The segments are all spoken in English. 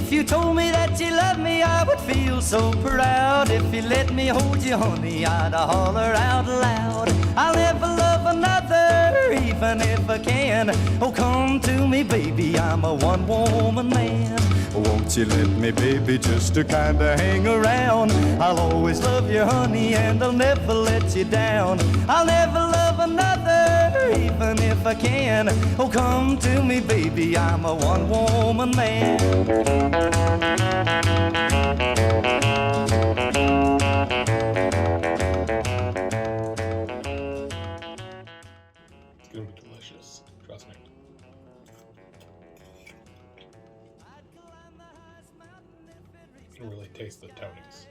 If you told me that you loved me, I would feel so proud. If you let me hold you, honey, I'd holler out loud. I'll never love another, even if I can. Oh, come to me, baby, I'm a one-woman man. Won't you let me, baby, just to kinda hang around? I'll always love you, honey, and I'll never let you down. I'll never love another, even if I can. Oh, come to me, baby, I'm a one-woman man. It's gonna be delicious, trust me. You can really taste the Tonys.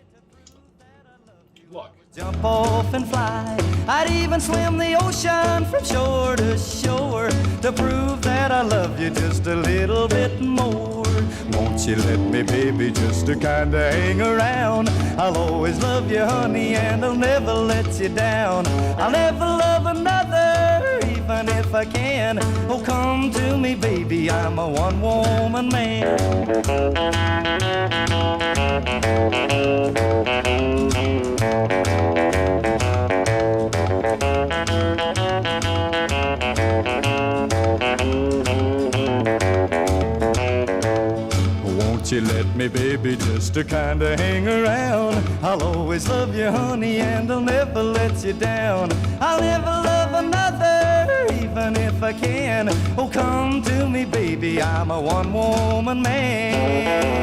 Look. Jump off and fly. I'd even swim the ocean from shore to shore to prove that I love you just a little bit more. Won't you let me, baby, just to kinda hang around? I'll always love you, honey, and I'll never let you down. I'll never love another, even if I can. Oh, come to me, baby, I'm a one-woman man. Won't you let me, baby, just to kinda hang around? I'll always love you, honey, and I'll never let you down. I'll never love another, even if I can. Oh, come to me, baby, I'm a one-woman man.